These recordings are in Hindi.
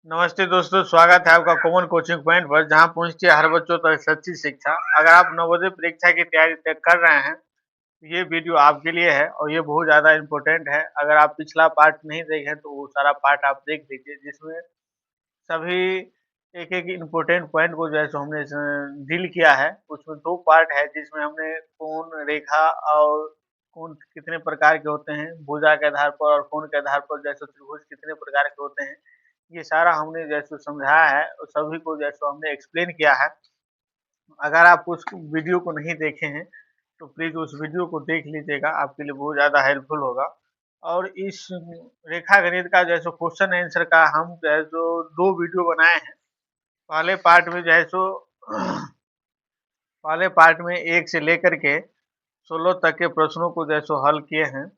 नमस्ते दोस्तों, स्वागत है आपका कॉमन कोचिंग पॉइंट पर, जहां पहुंचती है हर बच्चों तक सच्ची शिक्षा। अगर आप नवोदय परीक्षा की तैयारी तय कर रहे हैं, तो ये वीडियो आपके लिए है और ये बहुत ज़्यादा इम्पोर्टेंट है। अगर आप पिछला पार्ट नहीं देखे तो वो सारा पार्ट आप देख लीजिए, जिसमें सभी एक-एक इम्पोर्टेंट पॉइंट को जो है सो हमने डील किया है। उसमें 2 पार्ट है, जिसमें हमने कोण, रेखा और कोण कितने प्रकार के होते हैं, भुजा के आधार पर और कोण के आधार पर जैसे त्रिभुज कितने प्रकार के होते हैं, ये सारा हमने जैसे समझाया है और सभी को जैसे हमने एक्सप्लेन किया है। अगर आप उस वीडियो को नहीं देखे हैं, तो प्लीज़ उस वीडियो को देख लीजिएगा, आपके लिए बहुत ज़्यादा हेल्पफुल होगा। और इस रेखा गणित का जो है सो क्वेश्चन आंसर का हम जो है सो 2 वीडियो बनाए हैं। पहले पार्ट में जो है सो पहले पार्ट में 1 से लेकर के 16 तक के प्रश्नों को जो है सो हल किए हैं।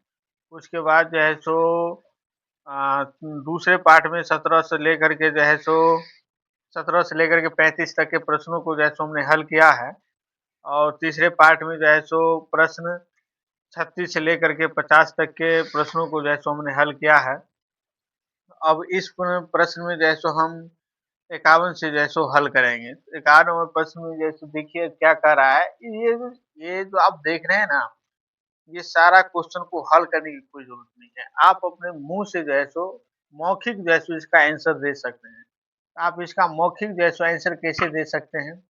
उसके बाद जो है सो दूसरे पार्ट में 17 से लेकर के 35 तक के प्रश्नों को जो है सो हमने हल किया है। और तीसरे पार्ट में जो है सो प्रश्न 36 से लेकर के 50 तक के प्रश्नों को जो है सो हमने हल किया है। अब इस प्रश्न में जो है सो हम 51 से जो है सो हल करेंगे। 51 नंबर प्रश्न में जैसे देखिए क्या कह रहा है, ये जो आप देख रहे हैं ना, ये सारा क्वेश्चन को हल करने की कोई ज़रूरत नहीं है। आप अपने मुँह से जो है सो मौखिक जो है सो इसका आंसर दे सकते हैं। आप इसका मौखिक जो है सो आंसर कैसे दे सकते हैं?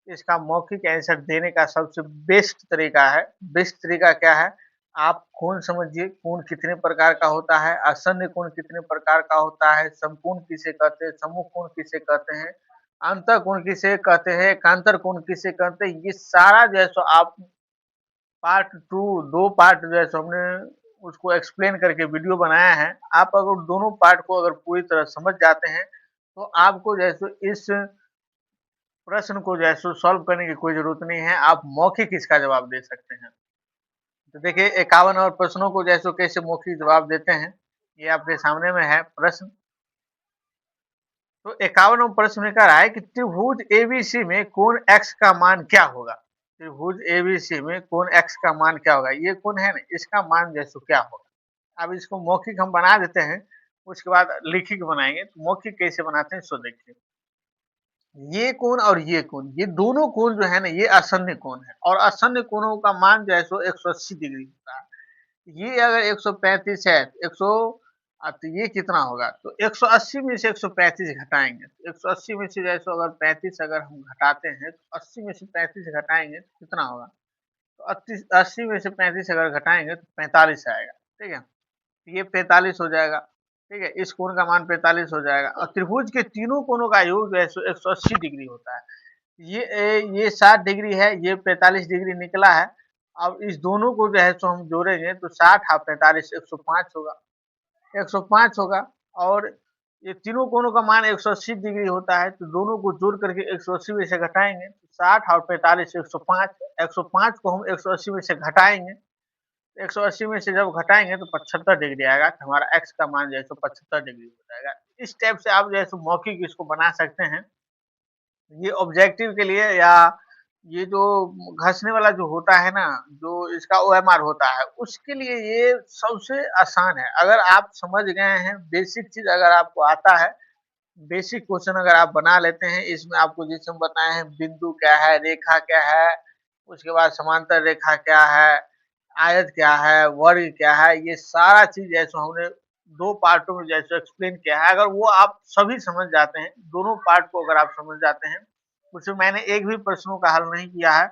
इसका मौखिक आंसर देने का सबसे बेस्ट तरीका क्या है? आप कोण समझिए, कोण कितने प्रकार का होता है, आसन्न कोण कितने प्रकार का होता है, समकोण किसे कहते हैं, समूह कोण किसे कहते हैं, अंतः कोण किसे कहते हैं, एकांतर कोण किसे कहते हैं, ये सारा जो है सो आप पार्ट 2 2 पार्ट जो है सो हमने उसको एक्सप्लेन करके वीडियो बनाया है। आप अगर दोनों पार्ट को अगर पूरी तरह समझ जाते हैं, तो आपको जो है सो इस प्रश्न को जो है सो सॉल्व करने की कोई ज़रूरत नहीं है, आप मौखिक इसका जवाब दे सकते हैं। तो देखिए 51 और प्रश्नों को जो है सो कैसे मौखिक जवाब देते हैं, ये आपके सामने में है प्रश्न। तो 51वां प्रश्न में कह रहा है कि त्रिभुज एबीसी में कोण x का मान क्या होगा? त्रिभुज एबीसी में कोण x का मान क्या होगा? ये कोण है ना, इसका मान जो है सो क्या होगा? अब इसको मौखिक हम बना देते हैं, उसके बाद लिखित बनाएँगे। तो मौखिक कैसे बनाते हैं सो देखिए। ये कोण और ये कोण, ये दोनों कोण जो है ना, ये आसन्न कोण है और आसन्न कोणों का मान जो है सो 180 डिग्री होता है। ये अगर 135 है, 100 तो ये कितना होगा? तो 180 में से 135 घटाएँगे, तो 180 में से जो है सो अगर 35 अगर हम घटाते हैं, तो 80 में से 35 घटाएँगे तो कितना होगा? तो 80 में से 35 अगर घटाएँगे तो 45 आएगा, ठीक है? ये 45 हो जाएगा, ठीक है? इस कोण का मान 45 हो जाएगा और त्रिभुज के तीनों कोणों का योग जो है सो 180 डिग्री होता है। ये 60 डिग्री है, ये 45 डिग्री निकला है। अब इस दोनों को जो है सो हम जोड़ेंगे तो 60 और 45 105 होगा, 105 होगा। और ये तीनों कोणों का मान 180 डिग्री होता है, तो दोनों को जोड़ करके 180 में से घटाएँगे, 60 और 45 105, 105 को हम 180 में से घटाएँगे, 180 में से जब घटाएँगे तो 75 डिग्री आएगा, तो हमारा x का मान जो है सो 75 डिग्री हो जाएगा। इस टाइप से आप जो है सो मौखिक इसको बना सकते हैं। ये ऑब्जेक्टिव के लिए या ये जो घँसने वाला जो होता है ना, जो इसका ओएमआर होता है, उसके लिए ये सबसे आसान है। अगर आप समझ गए हैं, बेसिक चीज़ अगर आपको आता है, बेसिक क्वेश्चन अगर आप बना लेते हैं, इसमें आपको जैसे हम बताए हैं बिंदु क्या है, रेखा क्या है, उसके बाद समांतर रेखा क्या है, आयत क्या है, वर्ग क्या है, ये सारा चीज़ जैसे हमने 2 पार्टों में जैसे एक्सप्लेन किया है, अगर वो आप सभी समझ जाते हैं, दोनों पार्ट को अगर आप समझ जाते हैं, उसमें मैंने एक भी प्रश्नों का हल नहीं किया है।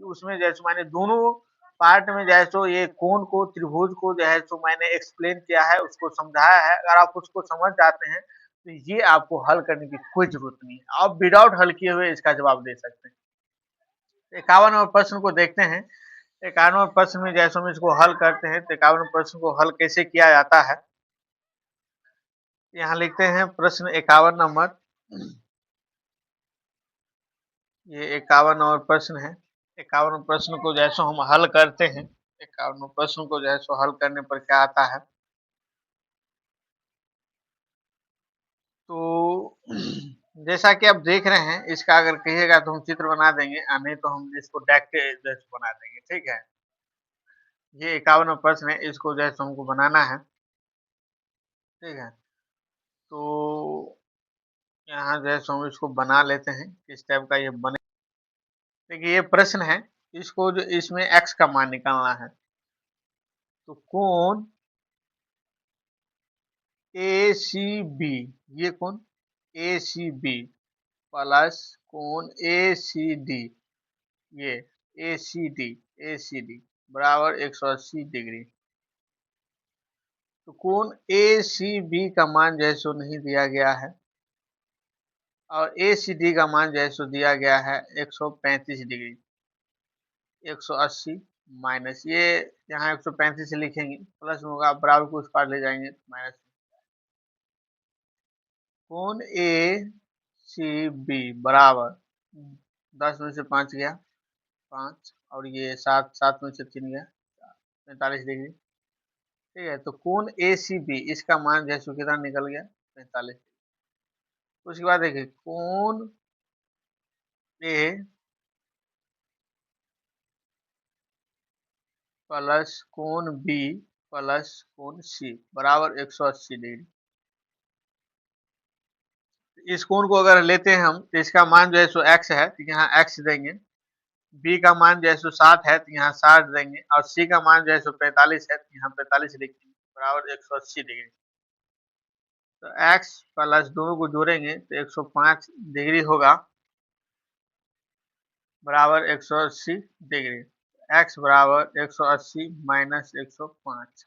उसमें जैसे मैंने दोनों पार्ट में जो है सो ये कोण को, त्रिभुज को जो है सो मैंने एक्सप्लेन किया है, उसको समझाया है। अगर आप उसको समझ जाते हैं, तो ये आपको हल करने की कोई ज़रूरत नहीं है। आप विदाउट हल किए हुए इसका जवाब दे सकते हैं। 51वां प्रश्न को देखते हैं। 51वां प्रश्न में जैसे हम इसको हल करते हैं, तो 51वें प्रश्न को हल कैसे किया जाता है? यहाँ लिखते हैं प्रश्न 51 नंबर। ये 51 नंबर प्रश्न है। 51 प्रश्न को जैसे हम हल करते हैं, 51 प्रश्न को जो है सो हल करने पर क्या आता है? तो जैसा कि आप देख रहे हैं, इसका अगर कहिएगा तो हम चित्र बना देंगे, नहीं तो हम इसको डायरेक्ट जैसे बना देंगे, ठीक है? ये 51वां प्रश्न है, इसको जो है सो हमको बनाना है, ठीक है? तो यहाँ जो है सो हम इसको बना लेते हैं, किस टाइप का ये बने। देखिए ये प्रश्न है, इसको जो इसमें x का मान निकालना है, तो कोण ACB, ये कोण ACB प्लस कोण ACD, ये ACD बराबर 180 डिग्री। तो कोण ACB का मान जो है सो नहीं दिया गया है, और ACD का मान जो है सो दिया गया है 135 डिग्री। 180 माइनस ये यहाँ 135 से लिखेंगे, प्लस में होगा, बराबर को उस पार ले जाएंगे माइनस। कोण ACB बराबर 10 में से 5 गया 5, और ये 7 में से 3 गया 45 डिग्री। ठीक है, तो कोण ACB इसका मान जो है सो कितना निकल गया 45। उसके बाद देखिए कोण A प्लस कोण B प्लस कोण C बराबर 180 डिग्री। इस कोण को अगर लेते हैं हम, तो इसका मान जो है सो x है, तो यहाँ x देंगे। B का मान जो है सो 7 है, तो यहाँ 7 देंगे, और C का मान जो है सो 45 है, तो यहाँ 45 लिखेंगे बराबर 180 डिग्री। तो x प्लस दोनों को जोड़ेंगे तो 105 डिग्री होगा बराबर 180 डिग्री। x बराबर 180 माइनस 105।